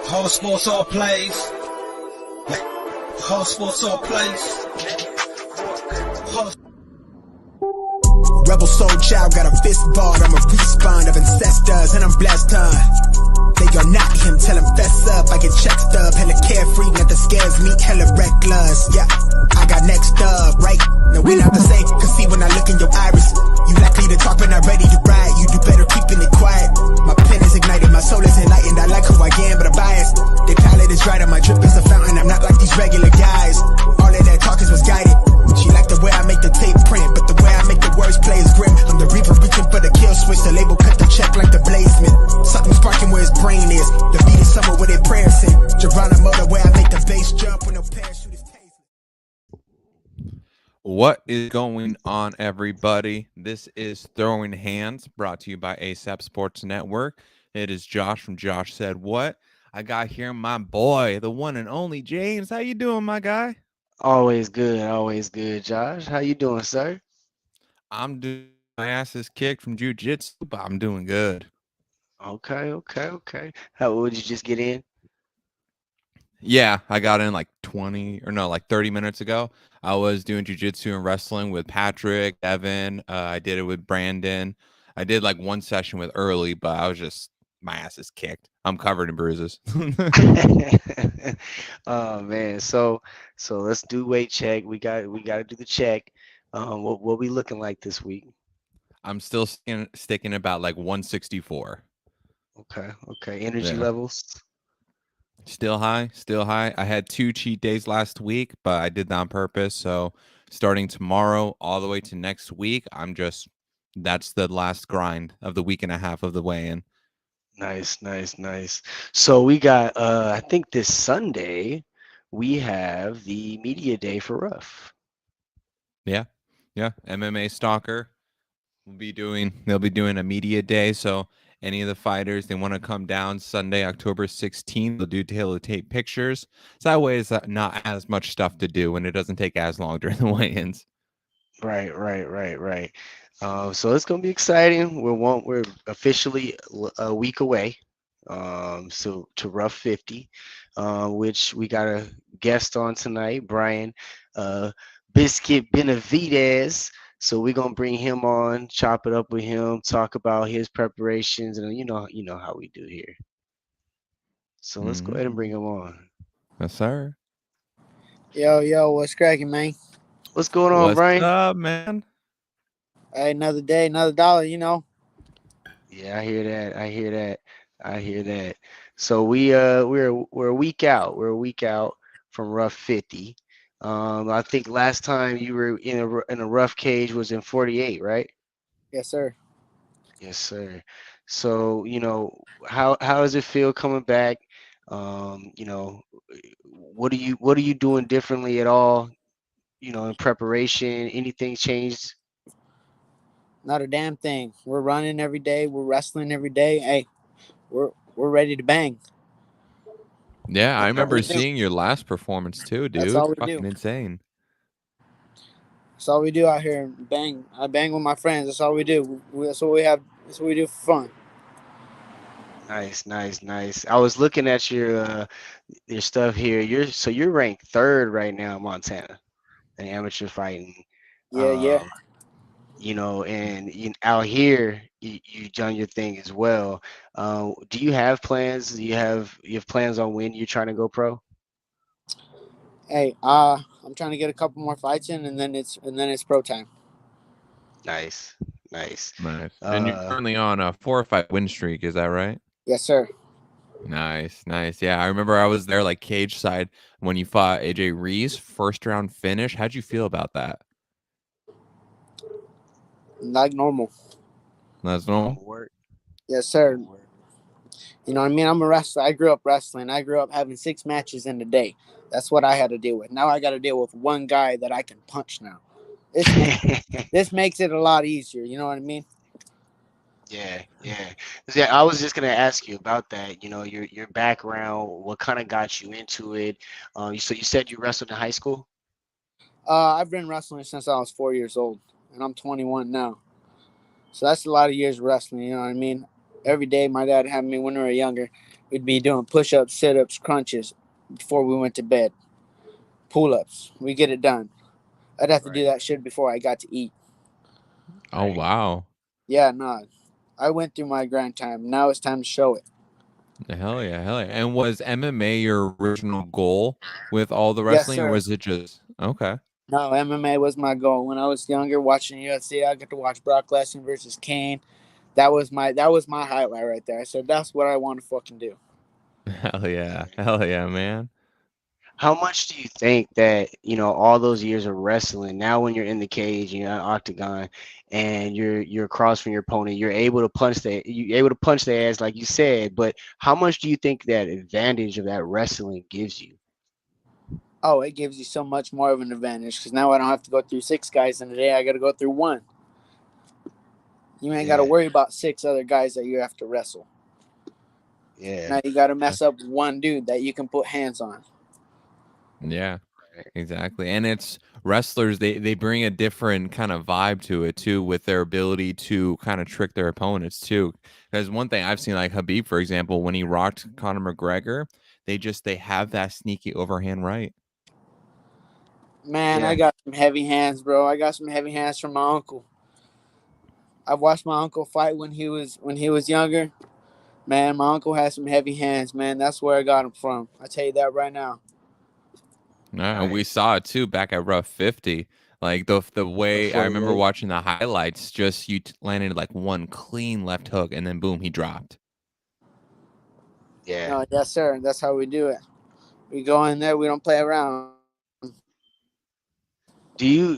Whole sports all plays. Whole sports all plays. Rebel soul child got a fist ball, I'm a respawn of ancestors, and I'm blessed, They gon' knock him, tell him fess up, I get check stub, hella carefree, nothing scares me, hella reckless, yeah, I got next up, right, no we not the same, cause see when I look in your iris, you likely to talk but not ready to ride, you do better keeping it quiet, my pen is ignited, my soul is enlightened, I like who I am but I'm biased, they palate is right, and my drip is a fountain, I'm not like these regular guys, all of that talk is misguided, she like the way I make the tape print, but the way I make the words play is grim, I'm the reaper reaching for the kill switch, the label cut the check like the bladesman, something sparking where his brain is, the beat is somewhere where they prayers in, Geronimo the way I make the bass jump when no parachute is tasing. What is going on, everybody? This is Throwing Hands, brought to you by ASAP Sports Network. It is Josh from Josh Said What. I got here my boy, the one and only James. How you doing, my guy? Always good, Josh. How you doing, sir? I'm doing my ass is kicked from jiu-jitsu, but I'm doing good. Okay. How would you just get in? Yeah, I got in like 30 minutes ago. I was doing jiu-jitsu and wrestling with Patrick, Evan. I did it with Brandon. I did like one session with Early, but I was just, my ass is kicked. I'm covered in bruises. Oh man, so let's do weight check. We got to do the check. What we looking like this week? I'm still sticking about like 164. Okay. Energy levels? Still high. I had 2 cheat days last week, but I did that on purpose. So starting tomorrow all the way to next week, that's the last grind of the week and a half of the weigh-in. Nice. So we got I think this Sunday we have the media day for Rough. Yeah. MMA Stalker they'll be doing a media day. So any of the fighters, they want to come down Sunday, October 16th, they'll do tape pictures. So that way it's not as much stuff to do and it doesn't take as long during the weigh-ins. Right. So it's gonna be exciting. We're officially a week away. So to Rough 50, which we got a guest on tonight, Brian Benevidez. So we're gonna bring him on, chop it up with him, talk about his preparations, and you know how we do here. So let's go ahead and bring him on. Yes, sir. Yo, what's cracking, man? What's going on, Brian? What's up, man? Hey, another day, another dollar, Yeah, I hear that. So we're a week out. We're a week out from Rough 50. I think last time you were in a rough cage was in 48, right? Yes, sir. Yes, sir. So, how does it feel coming back? What are you doing differently at all? In preparation, anything changed? Not a damn thing. We're running every day. We're wrestling every day. Hey, we're ready to bang. Yeah, I remember seeing your last performance too, dude. That's all we Fucking do. insane. That's all we do out here. Bang. I bang with my friends. That's all we do. That's what we have. That's what we do for fun. Nice. I was looking at your stuff here. You're ranked 3rd right now in Montana in amateur fighting. Yeah. And out here you done your thing as well. Do you have plans? Do you have plans on when you're trying to go pro? Hey, I'm trying to get a couple more fights in, and then it's pro time. Nice. And you're currently on a 4-fight win streak, is that right? Yes, sir. Nice. Yeah, I remember I was there like cage side when you fought AJ Reese, 1st round finish. How'd you feel about that? Like normal. That's normal. Work. Yes, sir. You know what I mean? I'm a wrestler. I grew up wrestling. I grew up having 6 matches in a day. That's what I had to deal with. Now I got to deal with one guy that I can punch now. This makes it a lot easier. You know what I mean? Yeah. I was just gonna ask you about that. Your background. What kind of got you into it? So you said you wrestled in high school? I've been wrestling since I was 4 years old, and I'm 21 now. So that's a lot of years of wrestling. You know what I mean? Every day, my dad had me when we were younger. We'd be doing push-ups, sit-ups, crunches before we went to bed. Pull-ups. We get it done. I'd have to do Right. that shit before I got to eat. Oh Right. wow. Yeah, no. I went through my grind time. Now it's time to show it. Hell yeah, hell yeah. And was MMA your original goal with all the Yes, wrestling, or sir. was it just okay? No, MMA was my goal. When I was younger, watching UFC, I got to watch Brock Lesnar versus Kane. That was my highlight right there. I said that's what I want to fucking do. Yeah, Yeah. hell yeah, man. How much do you think that, all those years of wrestling, now when you're in the cage, you're in an octagon, and you're across from your opponent, you're able to punch their ass like you said, but how much do you think that advantage of that wrestling gives you? Oh, it gives you so much more of an advantage because now I don't have to go through 6 guys in a day. I got to go through one. You ain't got to Yeah, worry about 6 other guys that you have to wrestle. yeah, Now you got to mess up one dude that you can put hands on. Yeah, right. exactly. And it's wrestlers, they bring a different kind of vibe to it too, with their ability to kind of trick their opponents too. Because one thing I've seen, like Habib, for example, when he rocked Conor McGregor, they have that sneaky overhand right. Man, I Yeah, got some heavy hands, bro. I got some heavy hands from my uncle. I've watched my uncle fight when he was younger. Man, my uncle has some heavy hands, man. That's where I got him from. I tell you that right now. And we nice. saw it too back at Rough 50. Like the way I Before he remember hit. watching the highlights, just landed like one clean left hook, and then boom, he dropped. Yeah. No, yes, sir. That's how we do it. We go in there. We don't play around.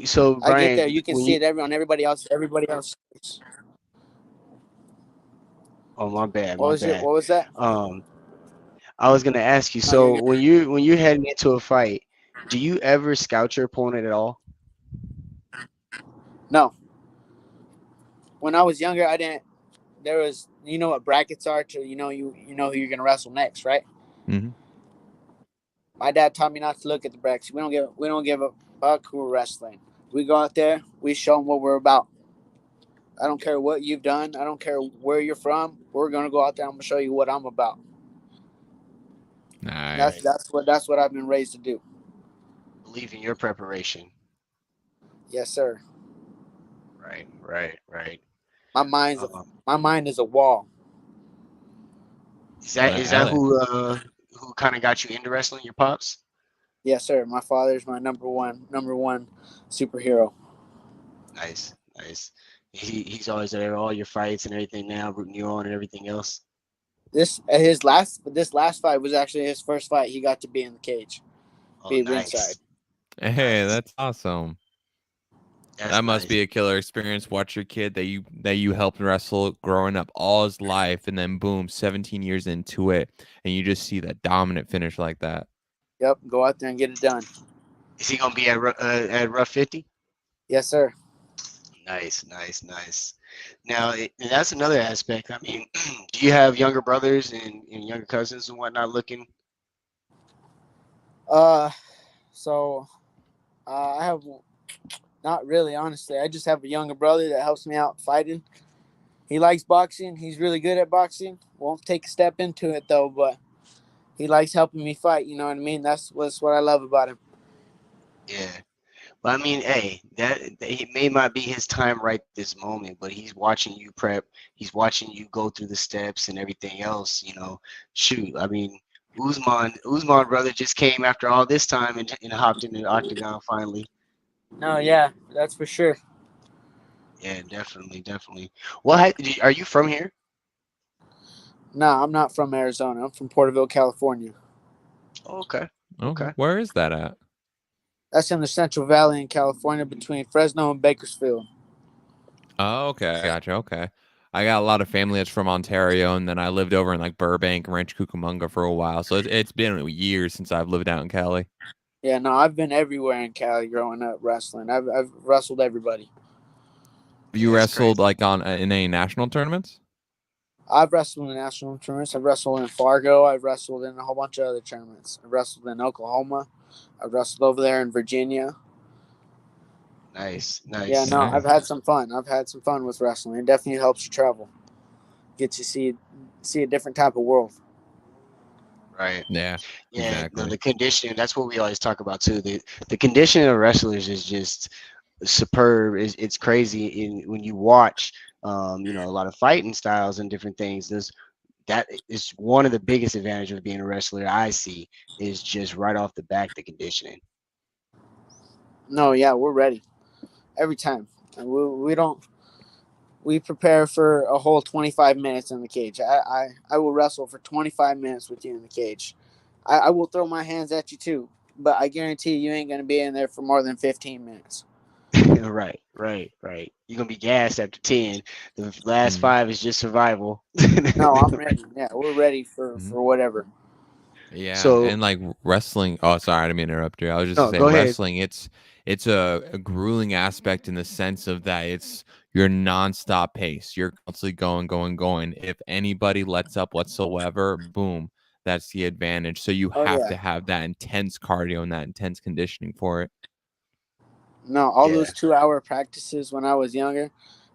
So I get there. Brian, You can when see you, it every on everybody else. Everybody else. oh, my bad, What my was it? bad. What was that? Um, I was gonna ask you, No, you're so good. when you're heading into a fight, do you ever scout your opponent at all? No. When I was younger, I didn't. There was, you know what brackets are to, you know who you're gonna wrestle next, right? Hmm. My dad taught me not to look at the brackets. We don't give a fuck who we're wrestling. We go out there. We show them what we're about. I don't care what you've done. I don't care where you're from. We're gonna go out there. I'm gonna show you what I'm about. That's Nice. Right. that's what I've been raised to do. Believe in your preparation. Yes, sir. Right, right, right. My mind's a Um, my mind is a wall. is that who kind of got you into wrestling? Your pops? Yes, sir. My father's my number one superhero. Nice, nice. He's always there at all your fights and everything now, rooting you on and everything else. This last fight was actually his first fight. He got to be in the cage, Oh, be ringside. nice, Hey, nice. that's awesome. That's That must nice. be a killer experience. Watch your kid that you helped wrestle growing up all his life, and then boom, 17 years into it, and you just see that dominant finish like that. Yep, go out there and get it done. Is he gonna be at Rough 50? Yes, sir. Nice, nice, nice. Now, and that's another aspect. I mean, do you have younger brothers and younger cousins and whatnot looking? Uh, so I have not really, honestly. I just have a younger brother that helps me out fighting. He likes boxing. He's really good at boxing. Won't take a step into it though, but he likes helping me fight. You know what I mean? That's what I love about him. Yeah. But I mean, hey, that it may not be his time right this moment, but he's watching you prep. He's watching you go through the steps and everything else. Shoot. I mean, Usman brother just came after all this time and hopped in the octagon finally. No, yeah, that's for sure. Yeah, definitely, definitely. Well, are you from here? No, I'm not from Arizona. I'm from Porterville, California. Okay, Oh, okay. where is that at? That's in the Central Valley in California between Fresno and Bakersfield. Oh, okay, gotcha. Okay, I got a lot of family that's from Ontario, and then I lived over in like Burbank, Ranch Cucamonga for a while. So it's been years since I've lived out in Cali. Yeah, no, I've been everywhere in Cali growing up wrestling. I've wrestled everybody. Have Yeah, you that's wrestled crazy. like on in any national tournaments? I've wrestled in national tournaments. I've wrestled in Fargo. I've wrestled in a whole bunch of other tournaments. I've wrestled in Oklahoma. I've wrestled over there in Virginia. Nice, Yeah, nice. no, I've Nice. had some fun. I've had some fun with wrestling. It definitely helps you travel. Gets you see a different type of world. Right. Yeah, Yeah. No, exactly. the conditioning. That's what we always talk about too. The conditioning of wrestlers is just superb. It's crazy in when you watch. A lot of fighting styles and different things. That is one of the biggest advantages of being a wrestler I see is just right off the back the conditioning. No, yeah, we're ready every time. And we don't we prepare for a whole 25 minutes in the cage. I will wrestle for 25 minutes with you in the cage. I will throw my hands at you too, but I guarantee you ain't gonna be in there for more than 15 minutes. Right, right, right. You're gonna be gassed after 10. The last Hmm. 5 is just survival. No, I'm ready. Yeah, we're ready for Hmm. whatever. Yeah, So and like wrestling. Oh, sorry, I didn't mean to interrupt you. I was just no, gonna say go ahead. wrestling. It's a grueling aspect in the sense of that it's your nonstop pace. You're constantly going, going, going. If anybody lets up whatsoever, boom, that's the advantage. So you Oh have yeah. to have that intense cardio and that intense conditioning for it. No, all Yeah, those 2-hour practices when I was younger,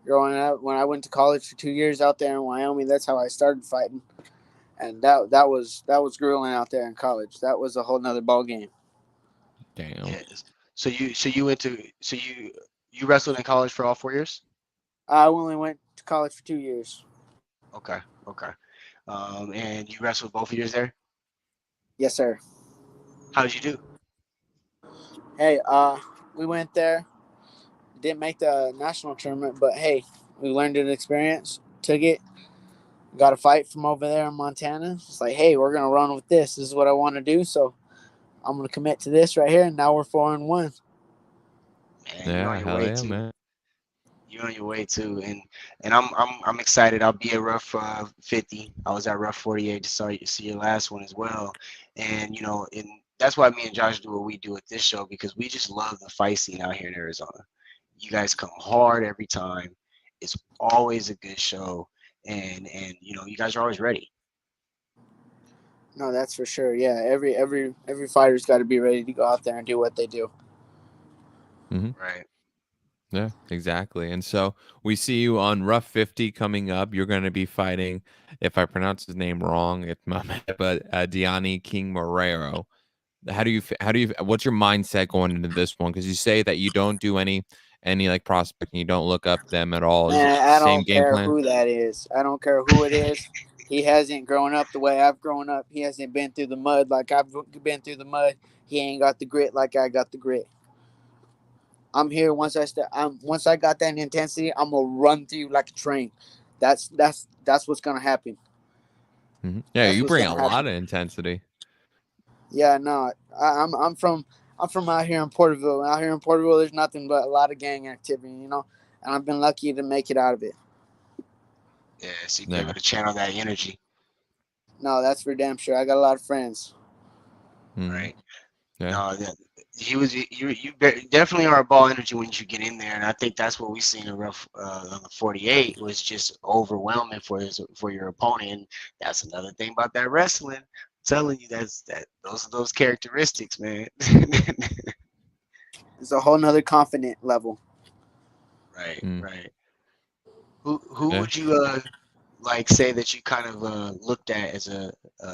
growing up, when I went to college for 2 years out there in Wyoming, that's how I started fighting. And that was grueling out there in college. That was a whole nother ball game. Damn. yes. So you wrestled in college for all 4 years? I only went to college for 2 years. Okay, okay. And you wrestled both years there? Yes, sir. How did you do? Hey, we went there. Didn't make the national tournament, but hey, we learned an experience. Took it. Got a fight from over there in Montana. It's like, hey, we're gonna run with this. This is what I want to do. So I'm gonna commit to this right here. And now we're 4-1. Man, you're on Yeah, your hell way yeah, too. man. You're on your way too, and I'm excited. I'll be at Rough 50. I was at Rough 48 to see your last one as well, and and that's why me and Josh do what we do at this show because we just love the fight scene out here in Arizona. You guys come hard every time. It's always a good show, and you guys are always ready. No, that's for sure. Yeah, every fighter's got to be ready to go out there and do what they do. Hmm. Right. Yeah, exactly. And so we see you on Rough 50 coming up. You're going to be fighting, if I pronounce his name wrong, it's my bad, but Diani King Morero. What's your mindset going into this one? Because you say that you don't do any like prospecting, you don't look up them at all. Is it Man, the I same don't game care plan? who that is. I don't care who it is. He hasn't grown up the way I've grown up. He hasn't been through the mud like I've been through the mud. He ain't got the grit like I got the grit. I'm here once I got that intensity, I'm gonna run through you like a train. That's what's gonna happen. Yeah, That's you what's bring a gonna lot happen. of intensity. Yeah, no, I'm from out here in Porterville. Out here in Porterville, there's nothing but a lot of gang activity, and I've been lucky to make it out of it. Yeah. So you're able Yeah. to channel that energy. No, that's for damn sure. I got a lot of friends. Hmm. Right. Yeah. No, definitely are a ball energy when you get in there, and I think that's what we seen in Rough on the 48 was just overwhelming for your opponent. And that's another thing about that wrestling. I'm telling you, those are those characteristics, man. It's a whole nother confident level. Right, Mm. right. Who Yeah. would you like say that you kind of looked at as a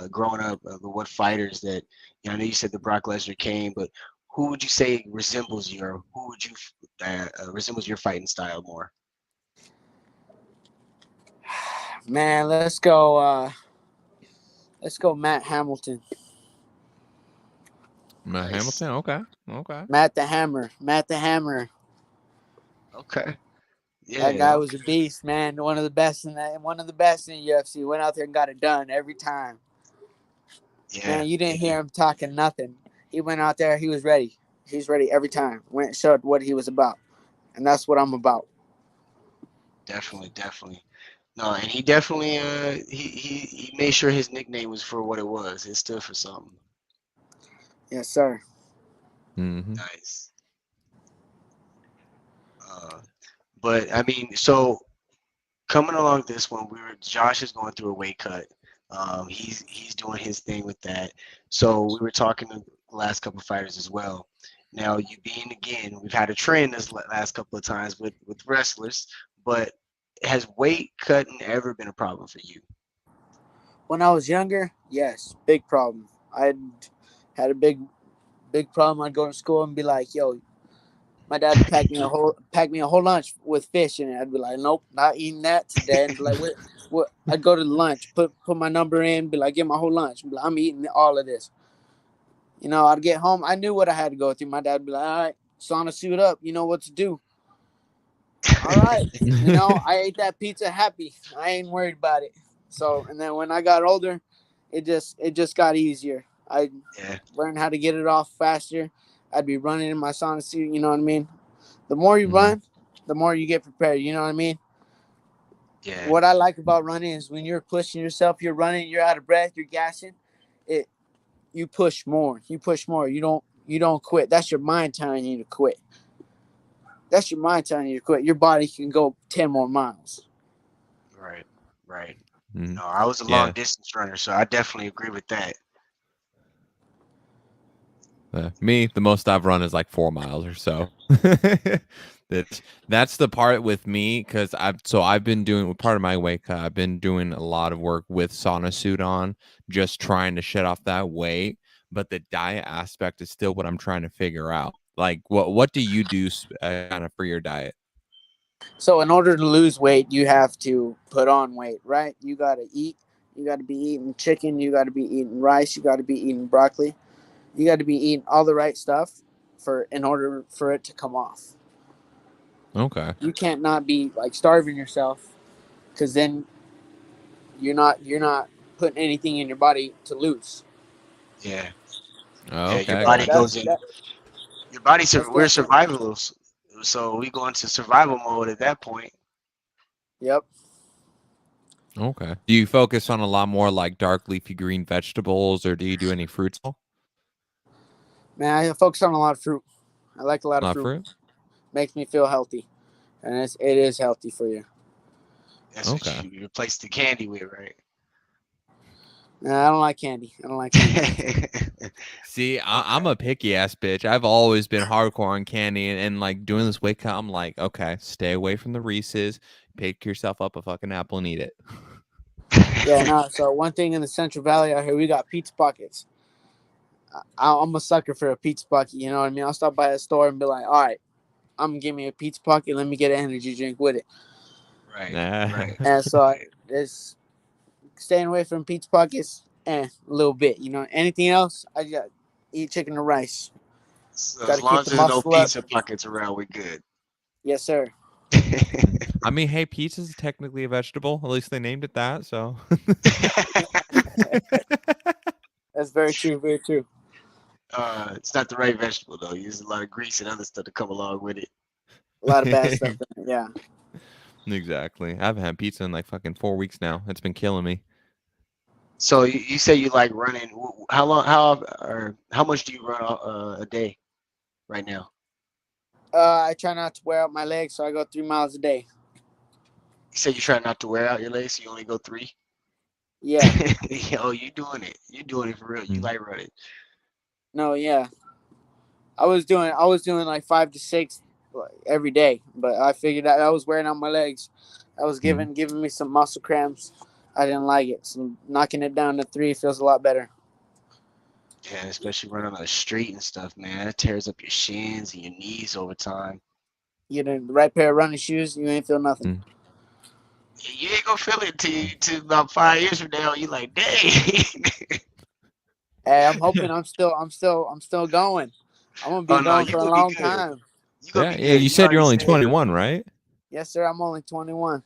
growing up? What fighters that I know you said the Brock Lesnar came, but who would you say resembles you, or who would you resembles your fighting style more? Man, let's go Matt Hamilton. Nice. Hamilton. Okay. Okay. Matt the Hammer. Matt the Hammer. Okay. That Yeah. guy was Okay. a beast, man. One of the best in UFC. Went out there and got it done every time. Yeah. Man, you didn't Yeah. hear him talking nothing. He went out there, he was ready. He's ready every time. Went and showed what he was about. And that's what I'm about. Definitely. Definitely. No, and he definitely he made sure his nickname was for what it was. It stood for something. Yes, sir. Hmm. Nice. Uh, but I mean, so coming along this one, Josh is going through a weight cut. He's doing his thing with that. So we were talking to the last couple of fighters as well. Now you being again, we've had a trend this last couple of times with wrestlers, but has weight cutting ever been a problem for you? When I was younger, yes, big problem. I had a big problem. I'd go to school and be like, "Yo, my dad pack me a whole lunch with fish in it." I'd be like, "Nope, not eating that today." And be like, "What?" I'd go to the lunch, put my number in, be like, "Get my whole lunch." Be like, "I'm eating all of this." I'd get home. I knew what I had to go through. My dad would be like, "All right, sauna suit up. You know what to do." All right. I ate that pizza happy. I ain't worried about it. So, and then when I got older, it just got easier. I Yeah. learned how to get it off faster. I'd be running in my sauna suit. You know what I mean? The more you Mhm. run, the more you get prepared. You know what I mean? Yeah. What I like about running is when you're pushing yourself, you're running, you're out of breath, you're gassing. It You push more. You push more. You don't quit. That's your mind telling you to quit. That's your mind telling you to quit. Your body can go 10 more miles. Right. Right. Mhm. No, I was a long Yeah. distance runner, so I definitely agree with that. Me, the most I've run is like 4 miles or so. That's the part with me because I've been doing part of my weight cut. I've been doing a lot of work with sauna suit on, just trying to shed off that weight. But the diet aspect is still what I'm trying to figure out. Like, what do you do kind of for your diet? So in order to lose weight, you have to put on weight, right? You got to eat. You got to be eating chicken. You got to be eating rice. You got to be eating broccoli. You got to be eating all the right stuff in order for it to come off. Okay. You can't not be like starving yourself, because then you're not putting anything in your body to lose. Yeah. Yeah. Your Okay, So body gotcha. goes in. Your body. that's We're the survivals, so we go into survival mode at that point. Yep. Okay. Do you focus on a lot more like dark leafy green vegetables, or do you do any fruits? Man, I focus on a lot of fruit. I like a lot of Not fruit. fruit. Makes me feel healthy, and it is healthy for you. That's what Okay. you replace the candy with, right? Nah, I don't like candy. I don't like candy. See, I'm a picky ass bitch. I've always been hardcore on candy, and like doing this weight cut, I'm like, okay, stay away from the Reese's. Pick yourself up a fucking apple and eat it. Yeah, no. So one thing in the Central Valley out here, we got pizza pockets. I'm a sucker for a pizza pocket. You know what I mean? I'll stop by a store and be like, all right, I'm gonna give me a pizza pocket. Let me get an energy drink with it. Right. Nah. Right. And so it's staying away from pizza pockets and a little bit. Anything else, I just eat chicken and rice. So Got as to long keep as the there's no muscle up. pizza pockets around, we're good. Yes, sir. I mean, hey, pizza's technically a vegetable. At least they named it that. So. That's very true. Very true. It's not the right vegetable though. You use a lot of grease and other stuff to come along with it. A lot of bad stuff. Yeah. Exactly. I haven't had pizza in like fucking 4 weeks now. It's been killing me. So you say you like running. How long? How much do you run a day right now? I try not to wear out my legs, so I go 3 miles a day. You say you try not to wear out your legs, so you only go 3. Yeah. Yo, you doing it? You doing it for real? You Mm. like running? No. Yeah. I was doing like 5 to 6 every day, but I figured out I was wearing out my legs. I was Mm. giving me some muscle cramps. I didn't like it, so knocking it down to 3 feels a lot better. Yeah, especially running on the street and stuff, man. That tears up your shins and your knees over time. You know, the right pair of running shoes, you ain't feel nothing. Mm. You ain't gonna feel it till about 5 years from now. You like, dang. Hey, I'm hoping I'm still going. I'm gonna Oh be no, going you for a gonna be long good. time. You gonna Yeah, be yeah. good. You You said you're already only said. 21, right? Yes, sir. I'm only 21.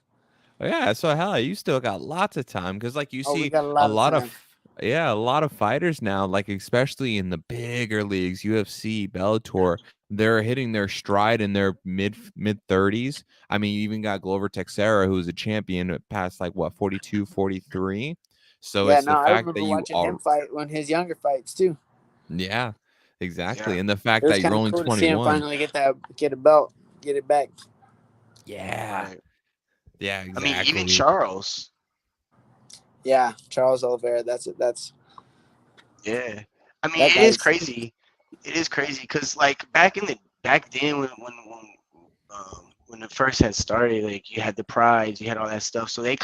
Oh, yeah, so hell, you still got lots of time because, like, you Oh, we see got a a lot of lot of, time. yeah, a lot of fighters now, like especially in the bigger leagues, UFC, Bellator, they're hitting their stride in their mid 30s. I mean, you even got Glover Teixeira, who's a champion past like what 42, 43. So Yeah, it's no, the I fact that remember you watching are, him fight when his younger fights too. yeah, Yeah. exactly, and the It fact was that you're kind of only cool to see him 21. finally get a belt, get it back. Yeah, Right. yeah, I mean, even exactly. Charles. Yeah, Charles Oliveira. That's it. Yeah. I mean, That it is guy's. crazy. It is crazy because like back then when it first had started, like you had the prize, you had all that stuff. So we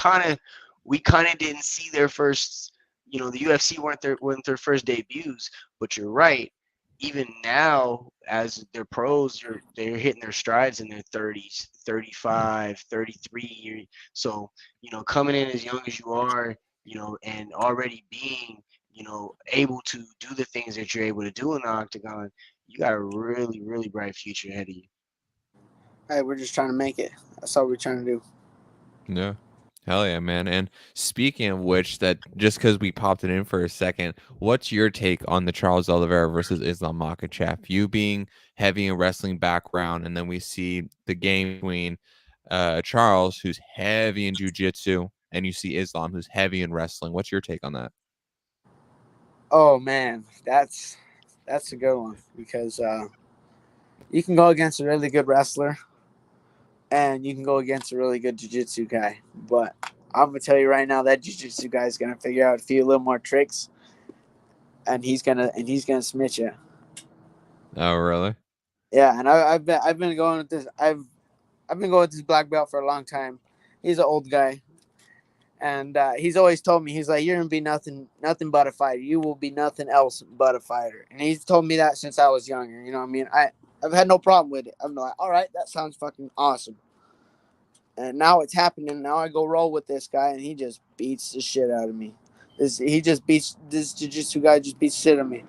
kind of didn't see their first the UFC weren't their first debuts, but you're right. Even now, as they're pros, they're hitting their strides in their 30s, 35, 33 years. So, coming in as young as you are, and already being, able to do the things that you're able to do in the octagon, you got a really, really bright future ahead of you. Hey, we're just trying to make it. That's all we're trying to do. Yeah. Hell yeah, man. And speaking of which, that just because we popped it in for a second, what's your take on the Charles Oliveira versus Islam Makhachev? You being heavy in wrestling background, and then we see the game between Charles, who's heavy in jujitsu, and you see Islam, who's heavy in wrestling. What's your take on that? Oh man, that's a good one because you can go against a really good wrestler and you can go against a really good jiu-jitsu guy. But I'm gonna tell you right now that jiu-jitsu guy is gonna figure out a few little more tricks, and he's gonna smith you. Oh, really? Yeah, and I've been going with this. I've been going with this black belt for a long time. He's an old guy, and he's always told me, he's like, "You're gonna be nothing but a fighter. You will be nothing else but a fighter." And he's told me that since I was younger. You know what I mean? I've had no problem with it. I'm like, all right, that sounds fucking awesome. And now it's happening. Now I go roll with this guy, and he just beats the shit out of me. This jiu-jitsu guy just beats shit out of me.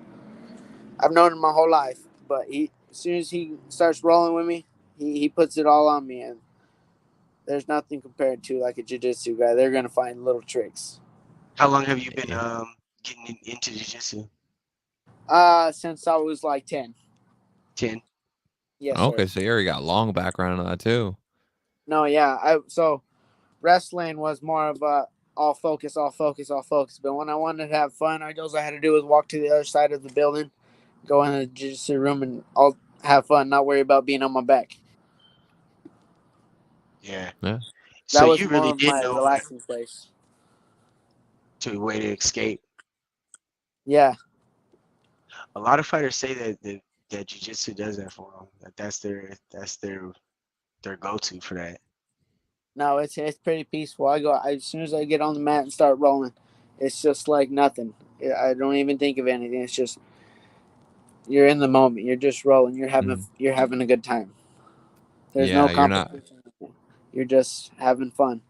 I've known him my whole life, but as soon as he starts rolling with me, he puts it all on me, and there's nothing compared to like a jiu-jitsu guy. They're gonna find little tricks. How long have you been Yeah. getting into jiu-jitsu? Since I was like 10. 10. Yes, sir. Okay, so you already got long background on that too. No, yeah. So wrestling was more of a all focus, all focus, all focus. But when I wanted to have fun, all I had to do was walk to the other side of the building, go in the jiu-jitsu room, and all have fun, not worry about being on my back. Yeah. Yeah. So That was you more really of did my know relaxing place. to a way to escape. Yeah. A lot of fighters say that jiu-jitsu does that for them. That's their go-to for that. No, it's pretty peaceful. As soon as I get on the mat and start rolling, it's just like nothing. I don't even think of anything. It's just you're in the moment. You're just rolling. Mhm. You're having a good time. There's no Yeah, you're not. competition. You're just having fun.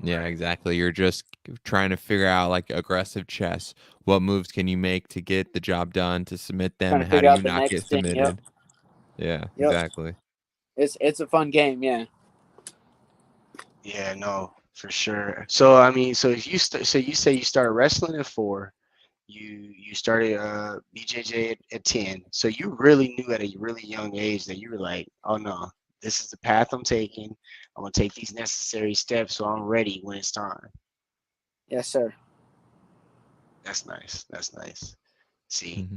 Yeah, exactly. You're just trying to figure out like aggressive chess. What moves can you make to get the job done, to submit them, Trying to and how figure do you out the not get next thing. Yep. submitted? Yeah, Yep. exactly. It's a fun game. Yeah. Yeah, no, for sure. So I mean, so if so you say you started wrestling at 4, you started BJJ at 10. So you really knew at a really young age that you were like, oh no, this is the path I'm taking. I'm gonna take these necessary steps so I'm ready when it's time. Yes, sir. That's nice. That's nice. See, Hmm.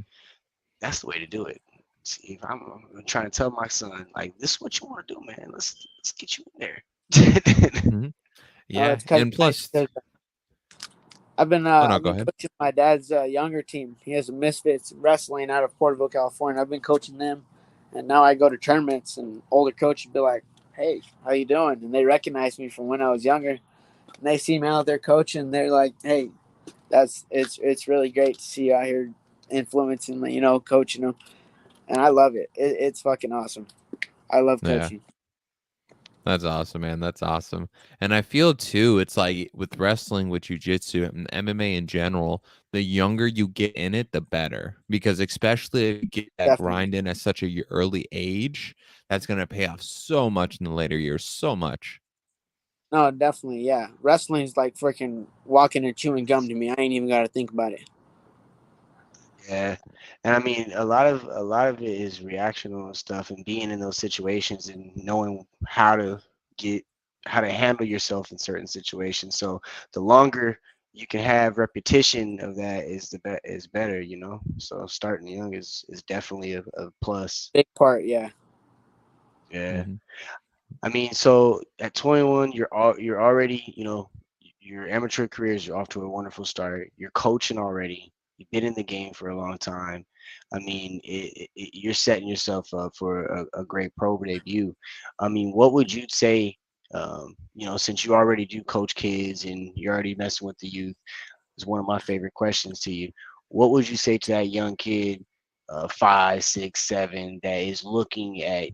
that's the way to do it. See, if I'm trying to tell my son, like, this is what you want to do, man. Let's get you in there. Hmm. Oh, Yeah, it's and nice plus, because oh no, I've go been ahead. coaching my dad's younger team. He has a Misfits wrestling out of Porterville, California. I've been coaching them, and now I go to tournaments, and older coaches be like, "Hey, how you doing?" And they recognize me from when I was younger, and they see me out there coaching. They're like, "Hey, it's really great to see you out here influencing, coaching them," and I love it. It's fucking awesome. I love Yeah. coaching. That's awesome, man. That's awesome. And I feel too, it's like with wrestling, with jujitsu, and MMA in general, the younger you get in it, the better. Because especially if you get that Definitely. grind in at such a early age, that's gonna pay off so much in the later years. So much. No, definitely, yeah. Wrestling's like freaking walking and chewing gum to me. I ain't even got to think about it. Yeah, and I mean a lot of it is reactional and stuff, and being in those situations and knowing get how to handle yourself in certain situations. So the longer you can have repetition of that is better, you know. So starting young is definitely a plus. Big part, yeah. Yeah. Hmm. I mean, so at 21, you're already, your amateur careers are off to a wonderful start. You're coaching already. You've been in the game for a long time. I mean, you're setting yourself up for a great pro debut. I mean, what would you say? Since you already do coach kids and you're already messing with the youth, is one of my favorite questions to you. What would you say to that young kid, 5, 6, 7, that is looking at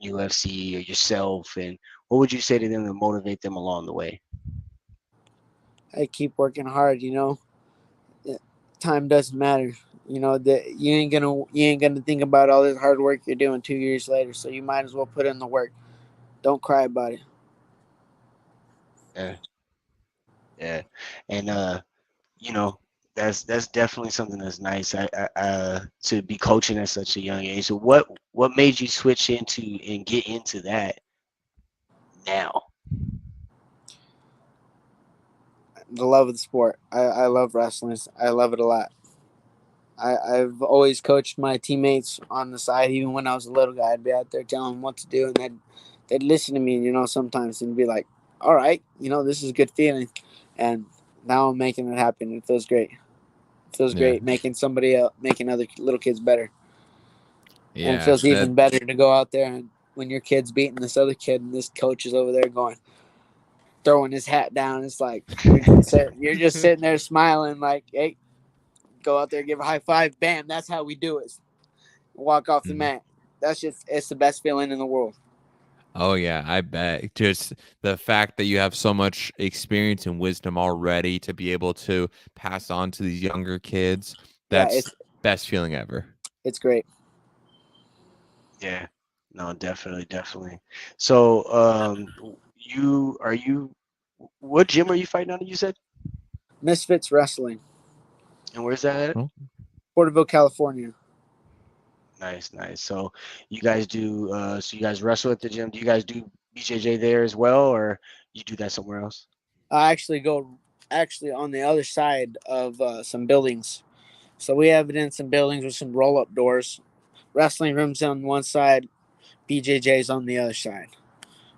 UFC or yourself, and what would you say to them to motivate them along the way? I keep working hard. Time doesn't matter. That you ain't gonna think about all this hard work you're doing 2 years later. So you might as well put in the work. Don't cry about it. Yeah, yeah, and you know, that's definitely something that's nice. To be coaching at such a young age. So what made you switch into and get into that now? The love of the sport. I love wrestling. I love it a lot. I've always coached my teammates on the side. Even when I was a little guy, I'd be out there telling them what to do, and they'd listen to me. Sometimes and be like, "All right, this is a good feeling." And now I'm making it happen. It feels great. It feels Yeah. great making somebody else, making other little kids better. And it Yeah. feels even better to go out there and when your kid's beating this other kid and this coach is over there going, throwing his hat down. It's like you're just sitting there smiling, like, "Hey, go out there, give a high five, bam. That's how we do it. Walk off the Mhm. mat. It's the best feeling in the world." Oh yeah, I bet. Just the fact that you have so much experience and wisdom already to be able to pass on to these younger kids, Yeah, that's best feeling ever. it's great. Yeah, no, definitely, definitely. So, what gym are you fighting out of? You said, Misfits Wrestling, and where's that at? Oh, Porterville, California. Nice, nice. So, so you guys wrestle at the gym. Do you guys do BJJ there as well, or you do that somewhere else? I actually go on the other side of some buildings. So we have it in some buildings with some roll up doors. Wrestling rooms on one side, BJJ's on the other side.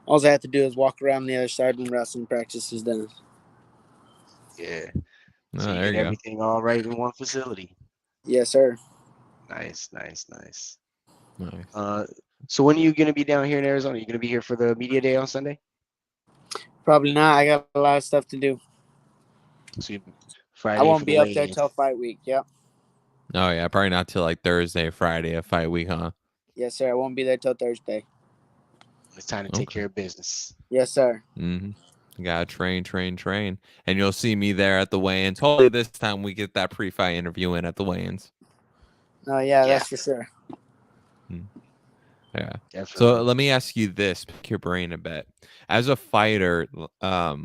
All I have to do is walk around the other side when wrestling practice is done. Yeah. So oh, you there get you go. everything all right in one facility. Yes, sir. Nice, nice, nice. Nice. Uh, so when are you gonna be down here in Arizona? Are you gonna be here for the media day on Sunday? Probably not. I got a lot of stuff to do. So I Friday for won't the be up there weigh-in. till fight week. Yep. Oh yeah, probably not till like Thursday, Friday, a fight week, huh? Yes, sir. I won't be there till Thursday. It's time to take Okay. care of business. Yes, sir. Mm-hmm. You gotta train, train, train, and you'll see me there at the weigh-ins. Hopefully, this time we get that pre-fight interview in at the weigh-ins. No, yeah, Yeah, that's for sure. Yeah. So definitely. let me ask you this, pick your brain a bit. As a fighter, I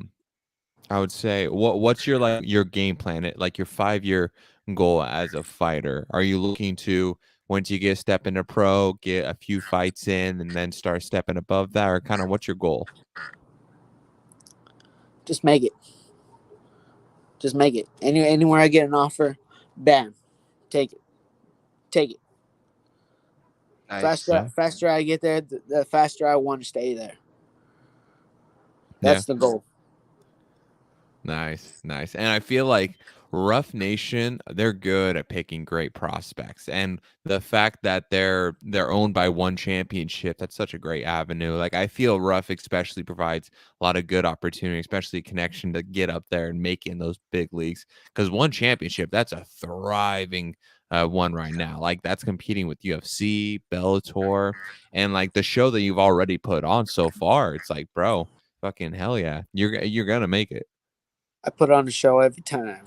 would say what's your your game plan, like your 5-year goal as a fighter? Are you looking to once you get a step into pro, get a few fights in and then start stepping above that, or kind of what's your goal? Just make it. Just make it. Anywhere I get an offer, bam, take it. Take it. Nice. Faster, Yeah. faster I get there, the faster I want to stay there. Yeah. That's the goal. Nice, nice. And I feel like Rough Nation, they're good at picking great prospects. And the fact that they're owned by one championship, that's such a great avenue. Like I feel Rough especially provides a lot of good opportunity, especially connection to get up there and make it in those big leagues. Because one championship, that's a thriving one right now. Like that's competing with UFC, Bellator, and like the show that you've already put on so far. It's like, bro, fucking hell yeah. You're gonna make it. I put on a show every time.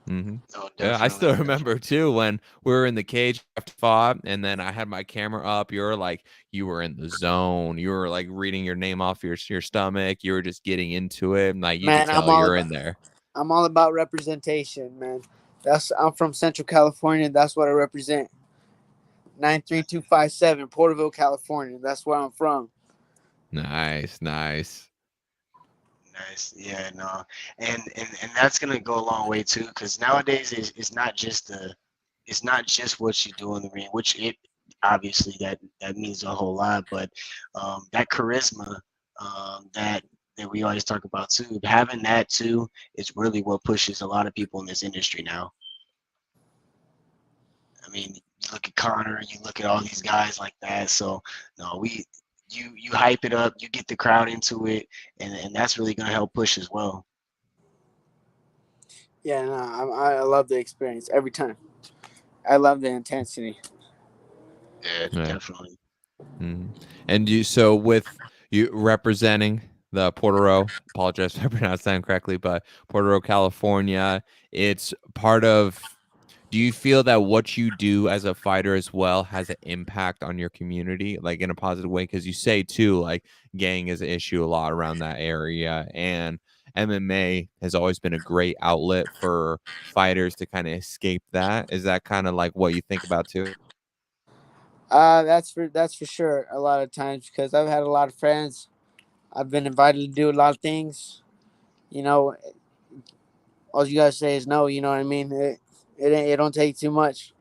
Mm-hmm. No, Yeah, I definitely, still remember definitely. too when we were in the cage after fought, and then I had my camera up. You were like, you were in the zone. You were like reading your name off your stomach. You were just getting into it, and like you could Man, tell you're in there. I'm all about representation, man. I'm from Central California. That's what I represent. 93257, Porterville, California. That's where I'm from. Nice, nice. Nice. Yeah, no. And that's gonna go a long way too, because nowadays it's not just what you do in the ring, which it obviously that means a whole lot, but that charisma that we always talk about too, having that too is really what pushes a lot of people in this industry now. I mean, you look at Connor, you look at all these guys like that. So no, you hype it up, you get the crowd into it, and that's really gonna help push as well. Yeah, no, I love the experience every time. I love the intensity. Yeah, Yeah. definitely. And you, so with you representing the Portoro, apologize if I pronounced that incorrectly, but Portoro, California, it's part of. Do you feel that what you do as a fighter as well has an impact on your community, like in a positive way? Because you say too, like gang is an issue a lot around that area, and MMA has always been a great outlet for fighters to kind of escape that. Is that kind of like what you think about too? That's for sure. A lot of times because I've had a lot of friends. I've been invited to do a lot of things. You know, all you gotta say is no. You know what I mean? It don't take too much.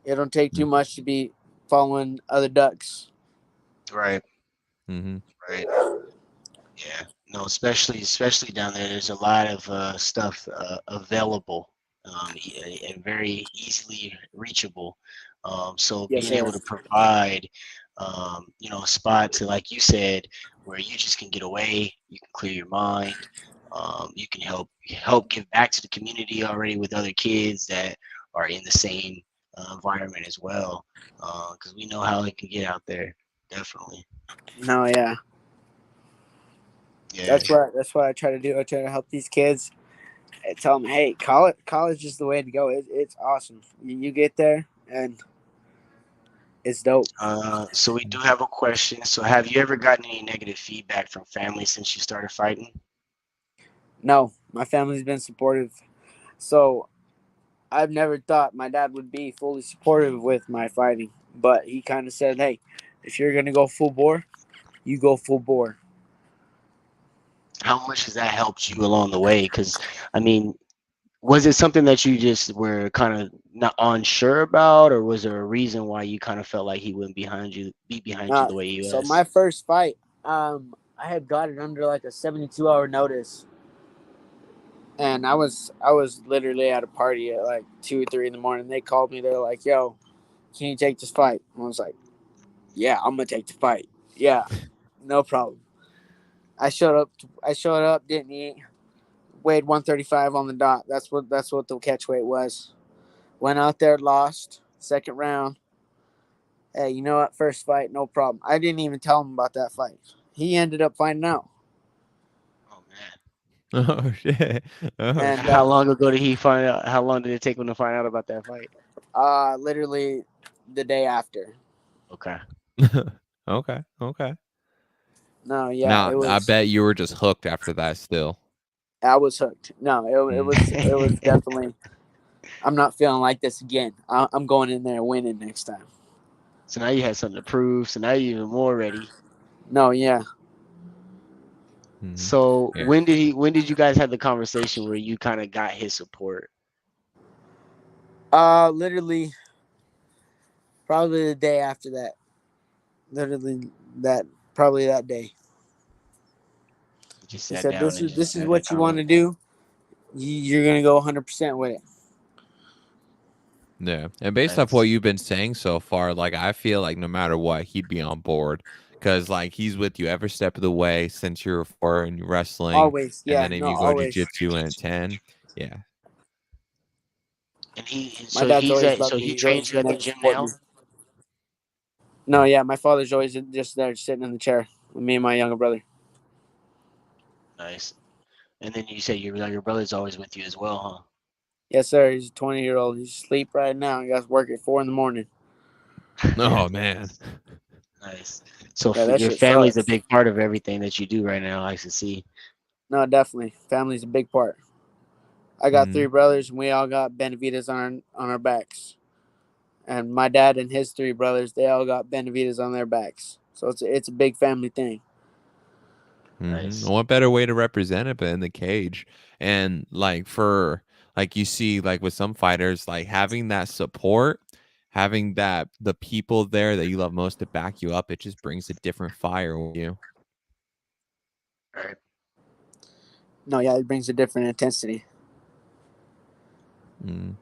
It don't take too much to be following other ducks. Right. Mm-hmm. Right. Yeah. No, especially down there. There's a lot of stuff available, and very easily reachable. So Yes, being able sir. to provide, a spot to, like you said, where you just can get away, you can clear your mind, you can help give back to the community already with other kids that are in the same environment as well, because we know how it can get out there. Definitely. No, yeah. Yeah. That's what I try to do. I try to help these kids and tell them, hey, college is the way to go. It's awesome. You get there and it's dope. So we do have a question. So have you ever gotten any negative feedback from family since you started fighting? No, my family's been supportive. So I've never thought my dad would be fully supportive with my fighting, but he kind of said, hey, if you're gonna go full bore, you go full bore. How much has that helped you along the way? Because I mean, was it something that you just were kind of not unsure about, or was there a reason why you kind of felt like he wouldn't be behind you Uh, the way he so was? my first fight, I had got it under like a 72-hour notice, and I was literally at a party at like 2 or 3 in the morning. They called me. They're like, "Yo, can you take this fight?" And I was like, "Yeah, I'm gonna take the fight. Yeah, no problem." I showed up. I showed up. Didn't eat. Weighed 135 on the dot. That's what the catch weight was. Went out there, lost second round. Hey, you know what? First fight, no problem. I didn't even tell him about that fight. He ended up finding out. Oh man. Oh shit! Oh And How long ago did he find out? How long did it take him to find out about that fight? literally the day after. Okay. okay, okay. No, yeah, Now it I was. bet you were just hooked after that. Still. I was hooked. No, Mm. it was definitely. I'm not feeling like this again. I'm going in there winning next time. So now you had something to prove. So now you're even more ready. No, yeah. Mhm. So Yeah. when did you guys have the conversation where you kind of got his support? Literally, probably the day after that. Literally that probably that day. You just He sat said, down and just this is had that what you want comment. to do. You're gonna go 100% with it." Yeah. And based off what Nice. you've been saying so far, like I feel like no matter what, he'd be on board because like he's with you every step of the way since you're 4 and you're wrestling, Always, and yeah, then if no, you go always. jiu-jitsu and at 10, yeah. My dad's always loved so me. he He's always trains you been at there the to gym support me. now? No, yeah, my father's always just there sitting in the chair with me and my younger brother. Nice. And then you said your brother's always with you as well, Yes, sir. He's a 20-year-old. He's asleep right now. He got to work at 4 in the morning. huh? Oh man. Nice. So Yeah, that your shit family's a sucks. big part of everything that you do right now. I can see. No, definitely. Family's a big part. I got 3 Mm. brothers, and we all got Benevides on our backs. And my dad and his 3 brothers, they all got Benevides on their backs. So it's a big family thing. Mm-hmm. Nice. What better way to represent it but in the cage? And like for like you see like with some fighters, like having that support, having that the people there that you love most to back you up, it just brings a different fire with you. Right. No, yeah, it brings a different intensity. Mm.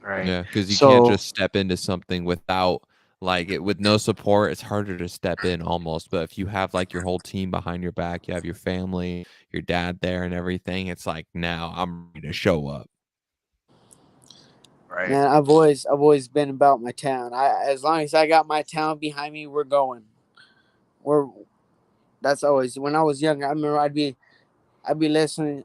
Right. Yeah, because you can't So just step into something without Like with no support, it's harder to step in almost. But if you have like your whole team behind your back, you have your family, your dad there, and everything, it's like now I'm ready to show up. Right. Man, I've always been about my town. As long as I got my town behind me, we're going. We're That's always when I was younger. I remember I'd be listening.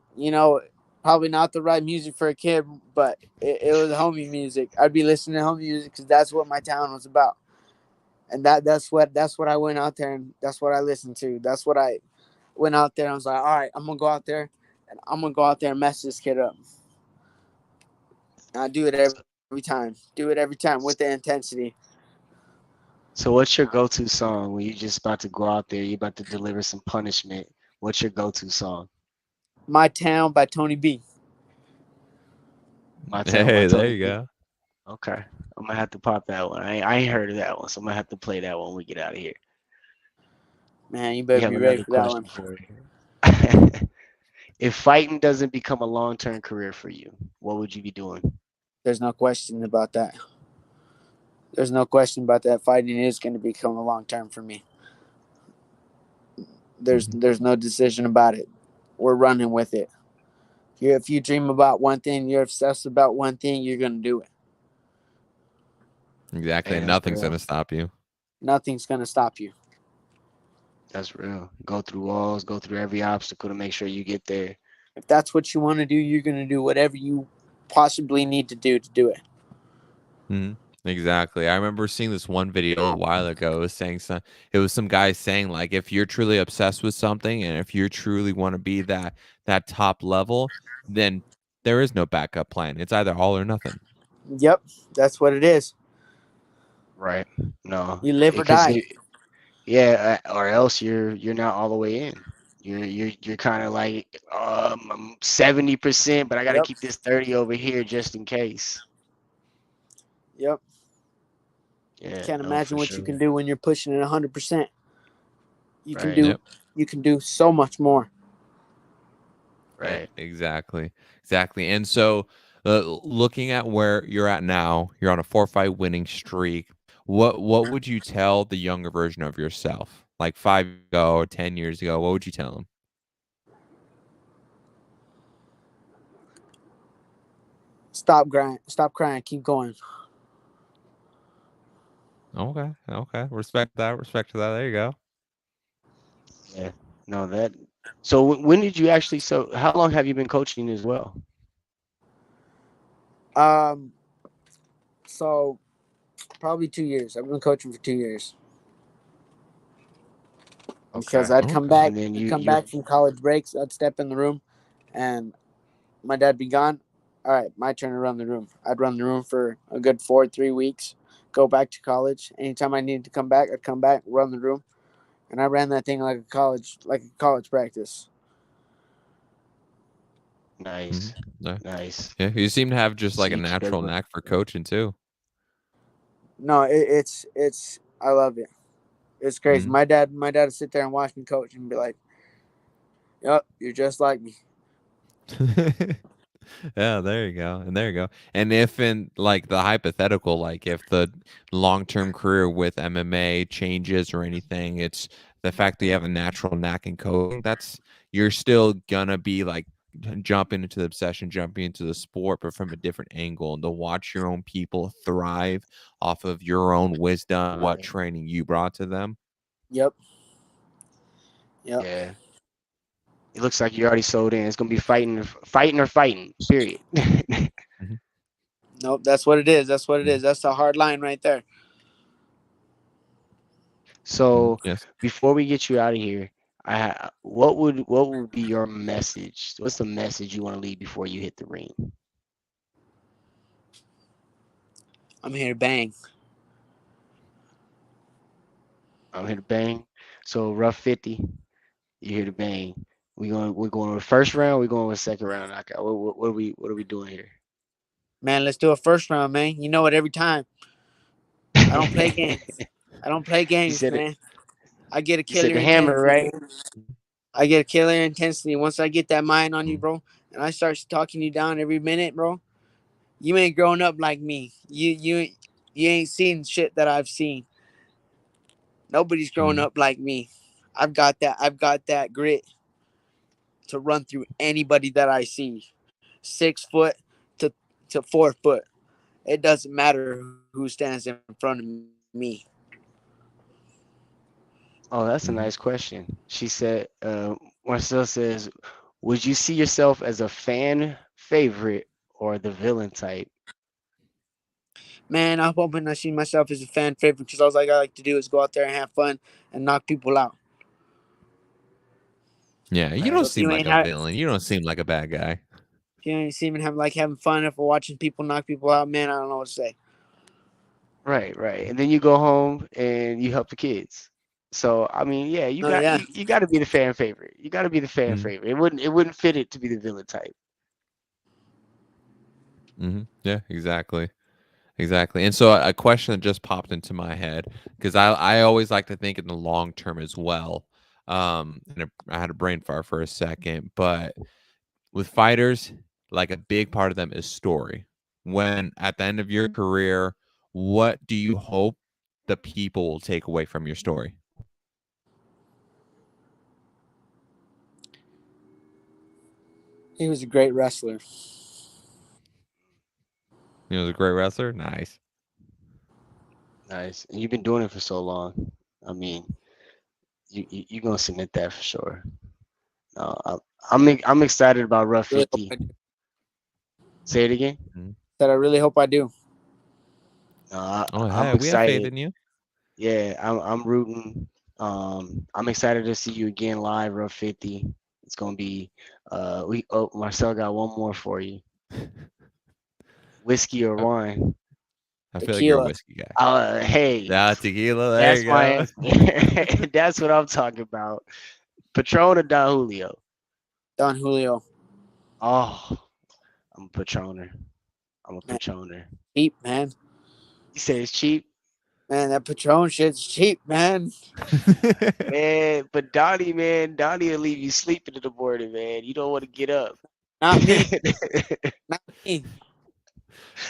Probably not the right music for a kid, but it was homie music. I'd be listening to homie music because that's what my town was about, and that's what I went out there and that's what I listened to. That's what I went out there and I was like, all right, I'm gonna go out there and I'm gonna go out there and mess this kid up. And I do it every time. Do it every time with the intensity. So what's your go-to song when you're just about to go out there, you're about to deliver some punishment? What's your go-to song? My Town by Tony B. My Town by Hey, there Tony you B. go. Okay. I'm gonna have to pop that one. I ain't heard of that one, so I'm gonna have to play that one when we get out of here. Man, you We better have be ready another for that question one. for you. If fighting doesn't become a long-term career for you, what would you be doing? There's no question about that. There's no question about that. Fighting is going to become a long term for me. There's no decision about it. We're running with it. If you dream about one thing, you're obsessed about one thing, you're going to do it. Exactly. Hey, And that's nothing's real. gonna stop you. Nothing's going to stop you. That's real. Go through walls, go through every obstacle to make sure you get there. If that's what you want to do, you're going to do whatever you possibly need to do it. Mhm. Exactly. I remember seeing this one video a while ago. It was saying it was some guy saying like if you're truly obsessed with something and if you truly want to be that top level, then there is no backup plan. It's either all or nothing. Yep, that's what it is. Right. No, You live or because die. yeah, or else you're not all the way in. You're kind of like 70%, but I got to Yep, keep this 30 over here just in case. yep. Yeah, Can't no, imagine for what you sure. can do when you're pushing it 100%. You can Right, do Yep. you can do so much more. right. Exactly. Exactly. And so looking at where you're at now, you're on a 4-fight winning streak. What would you tell the younger version of yourself? Like 5 years ago or 10 years ago, what would you tell him? Stop crying, keep going. Okay. Okay. Respect that. Respect to that. There you go. Yeah. No, that. So when did you actually? So how long have you been coaching as well? Um, so probably 2 years. I've been coaching for 2 years because Okay. Okay. And then I'd you come you're back from college breaks, I'd step in the room, and my dad'd be gone. All right, my turn to run the room. I'd run the room for a good 3 weeks. Go back to college. Anytime I needed to come back, I'd come back, run the room, and I ran that thing like a college practice. Mhm. nice, Yeah. nice. Yeah. You seem to have just So like a you keep natural everyone knack for coaching too. No, it's I love it. It's crazy. Mhm. My dad would sit there and watch me coach and be like, "Yep, you're just like me." Yeah, there you go. And there you go. And if in like the hypothetical, like if the long-term career with MMA changes or anything, it's the fact that you have a natural knack in coding, that's you're still gonna be like jumping into the obsession, jumping into the sport, but from a different angle. And to watch your own people thrive off of your own wisdom, what right. training you brought to them. Yep, yep. Yeah. It looks like you already sold in. It's gonna be fighting or fighting. Period. Mhm. Nope, that's what it is. That's what it Mhm. is. That's the hard line right there. Mhm. So Yes. before we get you out of here, what would be your message? What's the message you want to leave before you hit the ring? I'm here to bang. I'm here to bang. So rough 50, you here to bang. We're going with first round. We're going with second round knockout. What are we doing here? Man, let's do a first round, man. You know it every time. I don't play games. I don't play you games, said it. man. I get a You said killer the hammer, intensity. right? I get a killer intensity. Once I get that mind on you, Mhm. bro, and I start talking you down every minute, bro, you ain't growing up like me. You ain't seen shit that I've seen. Nobody's growing Mhm. up like me. I've got that. I've got that grit to run through anybody that I see. 6 foot to 4 foot. It doesn't matter who stands in front of me. Oh, that's a Mhm. nice question. She said, Marcel says, would you see yourself as a fan favorite or the villain type? Man, I'm hoping I see myself as a fan favorite because all I like to do is go out there and have fun and knock people out. Yeah, you Right. don't So if seem you like ain't a ha- villain. You don't seem like a bad guy. if you ain't seeming have like having fun if we're watching people knock people out, man, I don't know what to say. Right, right. And then you go home and you help the kids. So I mean, yeah, you Oh got yeah, you got to be the fan favorite. You got to be the fan Mhm. favorite. It wouldn't fit it to be the villain type. Mhm. Yeah, exactly. Exactly. And so a question that just popped into my head because I always like to think in the long term as well. I had a brain fart for a second, but with fighters, like a big part of them is story. When at the end of your career, what do you hope the people will take away from your story? he was a great wrestler. You know, the great wrestler. Nice. Nice. And you've been doing it for so long. I mean, you gonna submit that for sure. No, I'm excited about Rough Really hope 50. I do. Say it again. Mhm. That I really hope I do. No, Oh, I'm hey, we have faith excited. in you. Yeah, I'm rooting. I'm excited to see you again live, Rough 50. It's gonna be Marcel got one more for you. Whiskey or I, wine? I feel like you're a Tequila. whiskey guy. Hey, Yeah, tequila. There that's you my go. answer. That's what I'm talking about. Patron or Don Julio? Don Julio. Oh, I'm a Patroner. I'm a Man, Patroner. cheap, man. You say it's cheap? Man, that Patron shit's cheap, man. Man, but Donnie will leave you sleeping in the morning, man. You don't want to get up. Not me. Not me.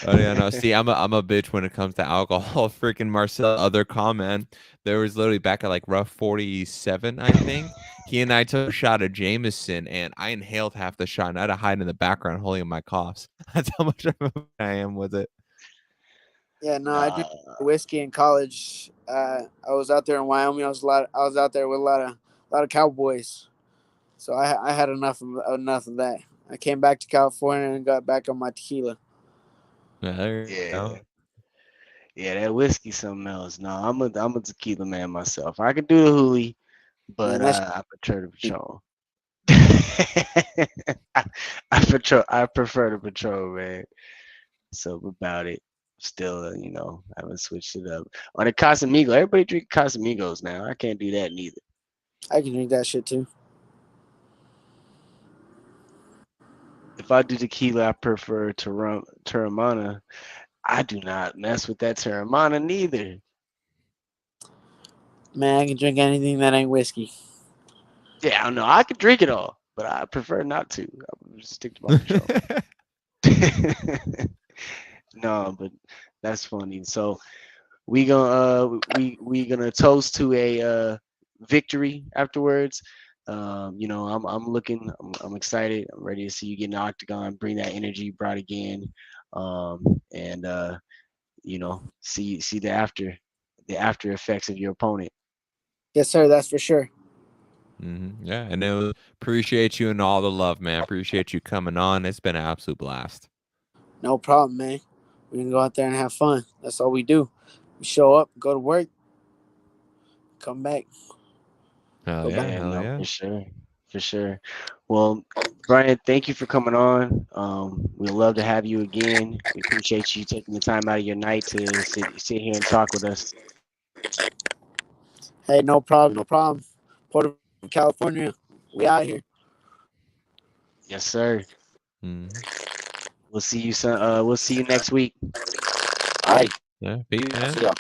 Oh yeah, no. See, I'm a bitch when it comes to alcohol. Freaking Marcel, other comment. There was literally back at like rough 47, I think. He and I took a shot of Jameson, and I inhaled half the shot, and I had to hide in the background holding my coughs. That's how much I am with it. Yeah, no, I drink Nah, whiskey in college. I was out there in Wyoming. I was out there with a lot of cowboys. So I had enough of that. I came back to California and got back on my tequila. Yeah, there you yeah, go. yeah, that whiskey something else. No, I'm a tequila man myself. I could do the Hoolie, but Man, that's I prefer the cheap. Patron. I prefer the Patron, man. So about it. Still, I haven't switched it up. On the Casamigo, everybody drink Casamigos now. I can't do that neither. I can drink that shit too. If I do tequila, I prefer Terramana. I do not mess with that Terramana neither. Man, I can drink anything that ain't whiskey. Yeah, I know. I could drink it all, but I prefer not to. I would just stick to my Patron. No, but that's funny. So we gonna toast to a victory afterwards. I'm excited. I'm ready to see you get in the octagon, bring that energy you brought again, and see the after effects of your opponent. Yes, sir. That's for sure. Yeah, and it was, appreciate you and all the love, man. Appreciate you coming on. It's been an absolute blast. No problem, man. We can go out there and have fun. That's all we do. We show up, go to work, come back, Hell go back. yeah, Yeah, hell no, yeah. for sure. Well, Brian, thank you for coming on. We'd love to have you again. We appreciate you taking the time out of your night to sit here and talk with us. Hey, no problem, no problem. Puerto Rico, California, we out here. Yes, sir. Mhm. We'll see you next week. All right. Yeah, peace, man. See ya.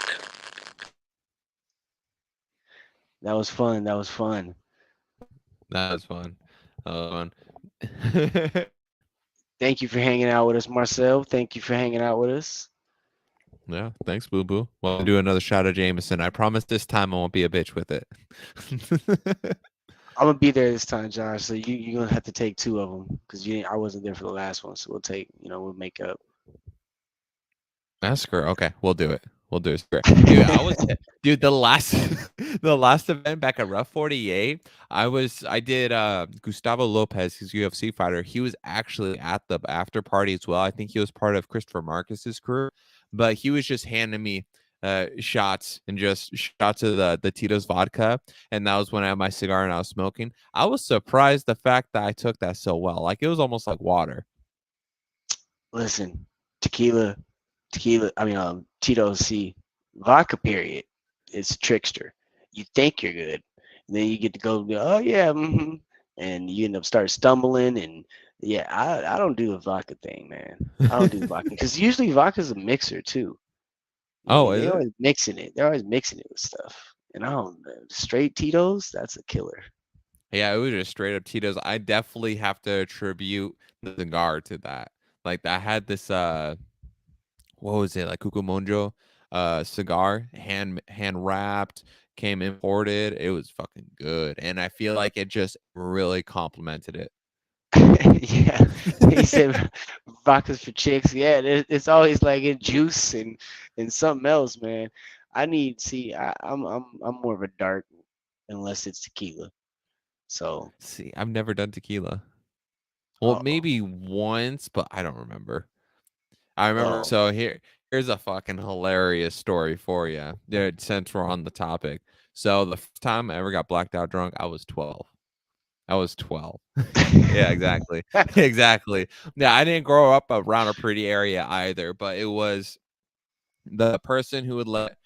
That was fun. That was fun. That was fun. Fun. Thank you for hanging out with us, Marcel. Thank you for hanging out with us. Yeah, thanks, Boo Boo. Well, I'll do another shot of Jameson. I promise this time I won't be a bitch with it. I'm gonna be there this time, Josh. So you're gonna have to take 2 of them because I wasn't there for the last one. So we'll make up. That's great. Okay, we'll do it. We'll do it. Great. Dude, dude, the last the last event back at Rough 48, I did Gustavo Lopez, his UFC fighter. He was actually at the after party as well. I think he was part of Christopher Marcus's crew, but he was just handing me shots and just shots of the Tito's vodka, and that was when I had my cigar and I was smoking. I was surprised the fact that I took that so well. Like it was almost like water. Listen, tequila. I mean, Tito's vodka. Period. It's a trickster. You think you're good, and then you get to go. Oh yeah, and you end up start stumbling. And yeah, I don't do the vodka thing, man. I don't do the vodka because usually vodka's a mixer too. I Oh, mean, is they it? always mixing it. They're always mixing it with stuff. And I don't straight Tito's. That's a killer. Yeah, it was just straight up Tito's. I definitely have to attribute the cigar to that. Like I had this what was it, like Cucamonjo cigar, hand wrapped, came imported. It was fucking good. And I feel like it just really complemented it. Yeah, he said vodkas for chicks. Yeah, it's always like in juice and something else, man. I'm more of a dark unless it's tequila. So, See, I've never done tequila. Well, oh, maybe once, but I don't remember. I remember. oh, So here's a fucking hilarious story for you. Since we're on the topic. So the first time I ever got blacked out drunk, I was 12. I was 12. Yeah, exactly. Exactly. Yeah, I didn't grow up around a pretty area either, but it was the person who would let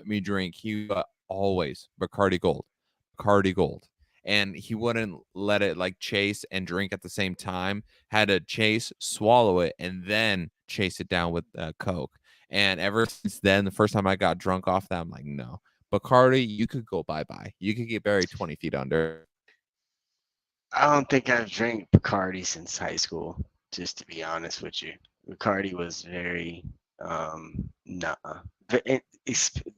me drink. He always Bacardi Gold, and he wouldn't let it like chase and drink at the same time. Had to chase, swallow it, and then chase it down with Coke. And ever since then, the first time I got drunk off that, I'm like, no, Bacardi, you could go bye bye. You could get buried 20 feet under. I don't think I've drank Bacardi since high school. Just to be honest with you, Bacardi was very nah.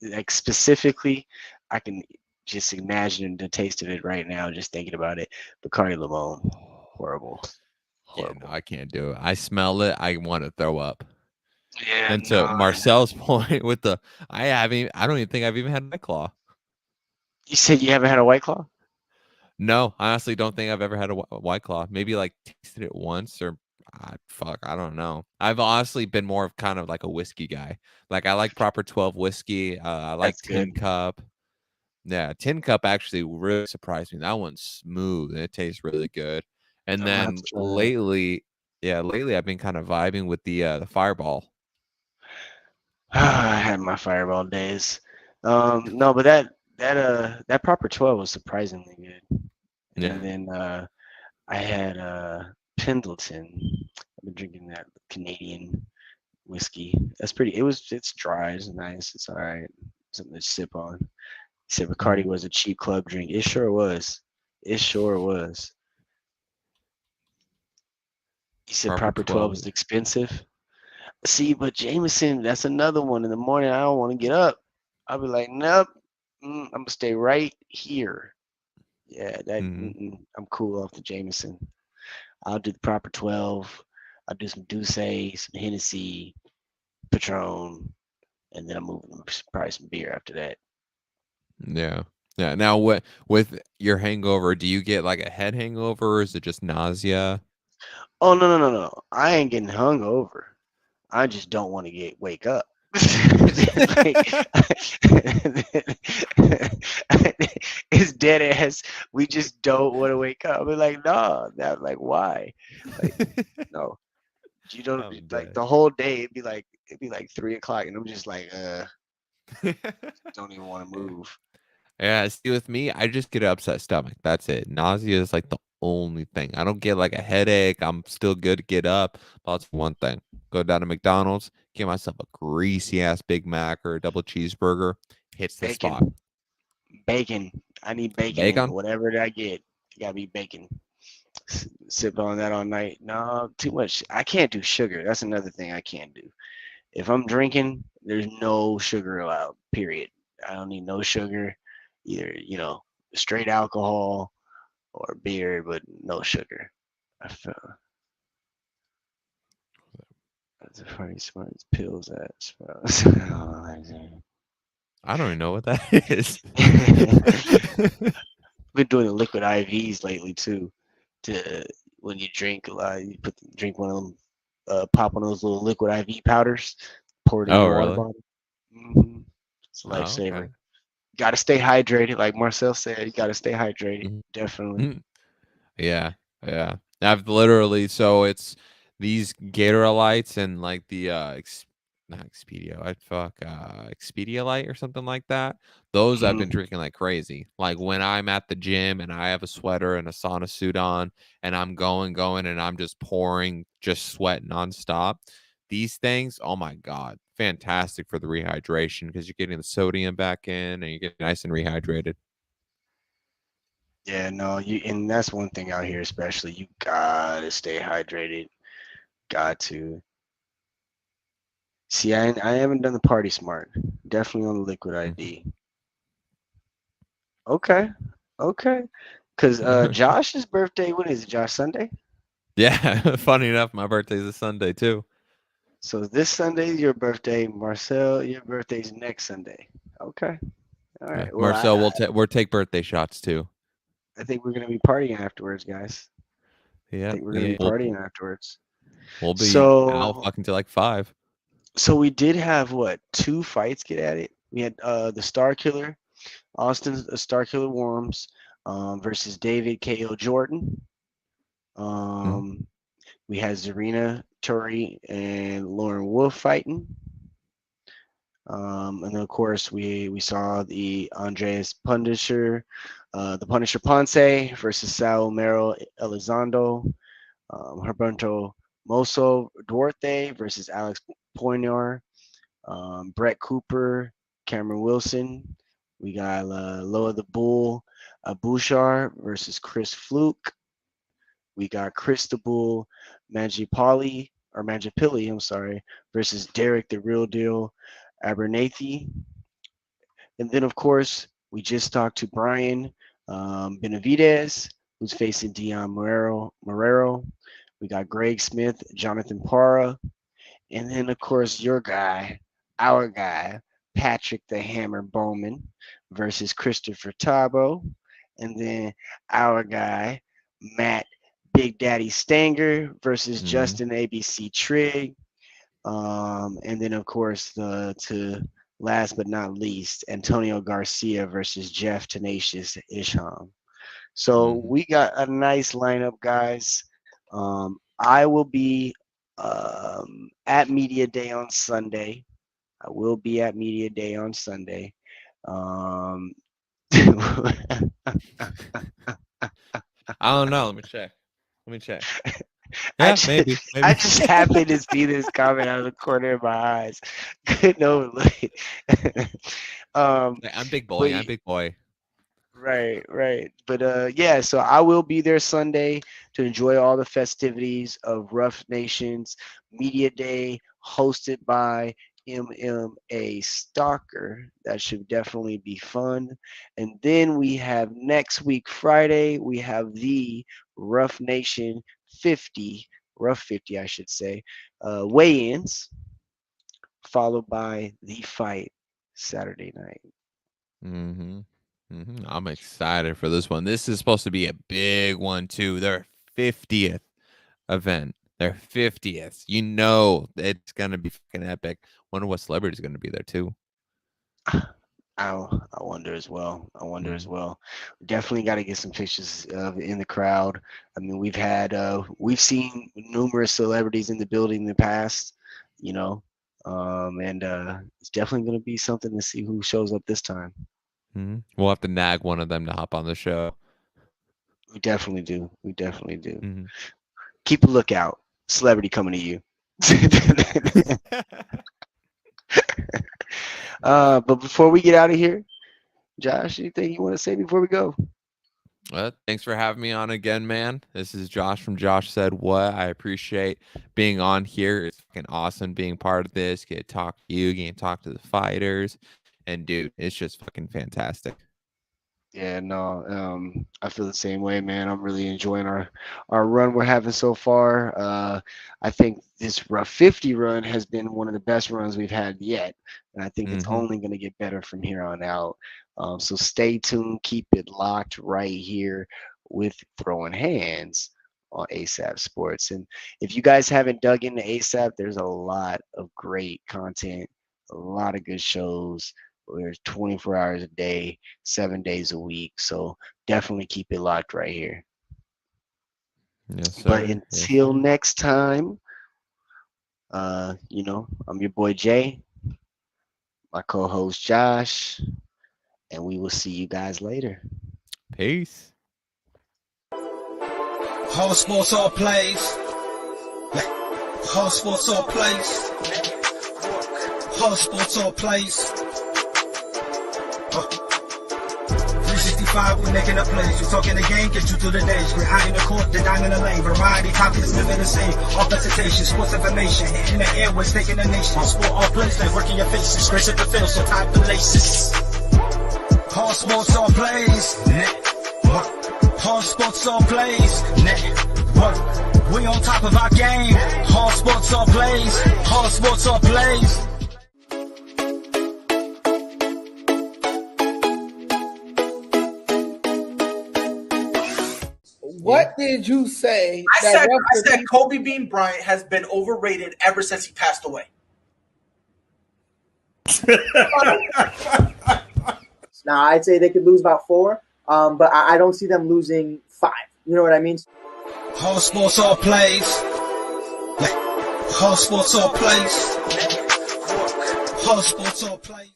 Like specifically, I can just imagine the taste of it right now, just thinking about it. Bacardi Limon, horrible, Yeah, no, horrible. I can't do it. I smell it. I want to throw up. Yeah, And to no. Marcel's point with the, I don't even think I've even had White Claw. You said you haven't had a White Claw? No, I honestly don't think I've ever had a White Claw. Maybe like tasted it once or fuck, I don't know. I've honestly been more of kind of like a whiskey guy. Like I like proper 12 whiskey. I like That's good. Tin Cup. Yeah, Tin Cup actually really surprised me. That one's smooth and it tastes really good. And I'm gonna have then to try that. lately I've been kind of vibing with the Fireball. I had my Fireball days. No, but that proper 12 was surprisingly good. Yeah. And then I had Pendleton. I've been drinking that Canadian whiskey. That's pretty. It's dry. It's nice. It's all right. Something to sip on. He said Bacardi Mhm. was a cheap club drink. It sure was. It sure was. He said Proper proper 12 12. is expensive. See, but Jameson, that's another one. In the morning, I don't want to get up. I'll be like, nope. I'm gonna stay right here. Yeah, Mhm. I'm cool off the Jameson. I'll do the proper 12. I'll do some Douce, some Hennessy, Patron, and then I'm moving to probably some beer after that. Yeah. Yeah. Now, what with your hangover, do you get like a head hangover or is it just nausea? Oh no. I ain't getting hungover. I just don't want to wake up. Like, it's dead ass. We just don't want to wake up. We're like, no, that like why? Like, no. You don't I'm like dead. the whole day it'd be like 3 o'clock and I'm just like don't even want to Yeah. move. Yeah, see, with me, I just get an upset stomach. That's it. Nausea is like the only thing. I don't get like a headache. I'm still good to get up. But that's one thing. Go down to McDonald's, get myself a greasy ass Big Mac or a double cheeseburger. Hits the spot. Bacon. Bacon. I need bacon in Bacon? whatever that I get. It gotta be bacon. Sip on that all night. No, too much. I can't do sugar. That's another thing I can't do. If I'm drinking, there's no sugar allowed. Period. I don't need no sugar, either straight alcohol or beer, but no sugar. I feel that's the funny smart pills at. I don't even know what that is. Been doing the liquid IVs lately too. To when you drink a lot, you drink one of them, pop one of those little liquid IV powders, pour it in Oh, your water really? bottle. It's a Oh, lifesaver. okay. Got to stay hydrated, like Marcel said. You got to stay hydrated, Mhm. definitely. Mhm. Yeah, yeah. I've literally so it's these Gator lights and like the not Expedia, Expedia light or something like that. Those I've been Mhm. drinking like crazy. Like when I'm at the gym and I have a sweater and a sauna suit on and I'm going and I'm just pouring, just sweat nonstop. These things, oh my God, fantastic for the rehydration because you're getting the sodium back in and you get nice and rehydrated. Yeah, no, and that's one thing out here, especially you gotta stay hydrated. Got to. See, I haven't done the party smart. Definitely on the liquid ID. Okay, okay. Cause Josh's birthday, what is it, Josh? Sunday? Yeah, funny enough, my birthday's a Sunday too. So this Sunday is your birthday. Marcel, your birthday's next Sunday. Okay. All Yeah, right. Well, Marcel, we'll take birthday shots too. I think we're gonna be partying afterwards, guys. I Yep, think we're gonna yeah, be partying afterwards. we'll be out So fucking till like 5. so we did have what, two fights get at it? We had the Star Killer, Austin Star Killer Worms, versus David KO Jordan. Mhm, Um, we had Zarina Turi and Lauren Wolf fighting. And then of course we saw the Andreas Punisher, the Punisher Ponce versus Sal Mero Elizondo, Herberto Moso Duarte versus Alex Poinar, Brett Cooper, Cameron Wilson. We got Loa the Bull, Bouchard versus Chris Fluke. We got Cristobal Manjapili, I'm sorry, versus Derek the Real Deal Abernathy. And then, of course, we just talked to Brian Benevidez, who's facing Dion Morero. We got Greg Smith, Jonathan Parra, and then, of course, your guy, our guy, Patrick the Hammer Bowman versus Christopher Tabo. And then our guy, Matt Big Daddy Stanger versus mhm, Justin ABC Trigg. And then, of course, to last but not least, Antonio Garcia versus Jeff Tenacious Isham. So mhm. we got a nice lineup, guys. I will be at Media Day on Sunday. I will be at Media Day on Sunday. Um, I don't know. Let me check. Let me check. I Yeah, just, maybe, I maybe. just happened to see this comment out of the corner of my eyes. Couldn't overlook it. um, Hey, I'm big but boy. I'm big boy. right, right. But yeah, so I will be there Sunday to enjoy all the festivities of Rough Nations Media Day hosted by MMA Stalker. That should definitely be fun. And then we have next week, Friday, we have the Rough Nation 50, Rough 50, I should say, weigh-ins, followed by the fight Saturday night. Mhm, mhm. I'm excited for this one. This is supposed to be a big one too. Their 50th event. Their 50th. You know it's gonna be fucking epic. Wonder what celebrity's gonna be there too. I wonder as well. I wonder as Mhm, well. Definitely got to get some pictures of in the crowd. I mean, we've seen numerous celebrities in the building in the past, you know, and it's definitely going to be something to see who shows up this time. mhm. We'll have to nag one of them to hop on the show. We definitely do. We definitely do. Mhm. Keep a lookout. Celebrity coming to you. But before we get out of here, Josh, anything you want to say before we go? Thanks for having me on again, man. This is Josh from Josh Said What. I appreciate being on here. It's fucking awesome being part of this. Get to talk to you, get to talk to the fighters. And dude, it's just fucking fantastic. Yeah, no, I feel the same way, man. I'm really enjoying our run we're having so far. I think this Rough 50 run has been one of the best runs we've had yet, and I think it's only going to get better from here on out. So stay tuned, keep it locked right here with Throwing Hands on ASAP Sports. And if you guys haven't dug into ASAP, there's a lot of great content, a lot of good shows. We're 24 hours a day, 7 days a week. So definitely keep it locked right here. Yes, sir. But until next time, I'm your boy Jay, my co-host Josh, and we will see you guys later. Peace. All sports, all plays. All sports, all plays. All sports, all plays. 365, we're making up plays. We're talking the game, get you through the days. We're high in the court, the dime in the lane. Variety, topics, living the same. All presentation, sports information. Hitting the airways, taking the nation. All sport, all plays, like working your faces. Grace at the field, so tie the laces. All sports, all plays. All sports, all plays. We on top of our game. All sports, all plays. All sports, all plays. What did you say? I said Kobe Bean Bryant has been overrated ever since he passed away. Now, I'd say they could lose about 4, but I don't see them losing 5. You know what I mean? All sports, all plays. All sports, all plays. All sports, all plays.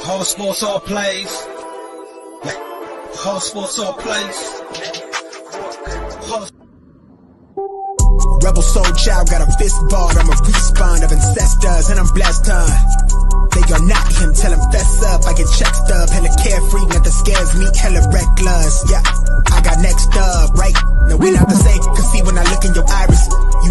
All sports, all plays. All sports, all plays. Rebel soul child got a fist balled. I'm a respawn of ancestors and I'm blessed, They gon' knock him, tell him fess up. I get check stub, hella carefree, nothing scares me, hella reckless. Yeah, I got next up, right? No, we not the same, cause see when I look in your iris, you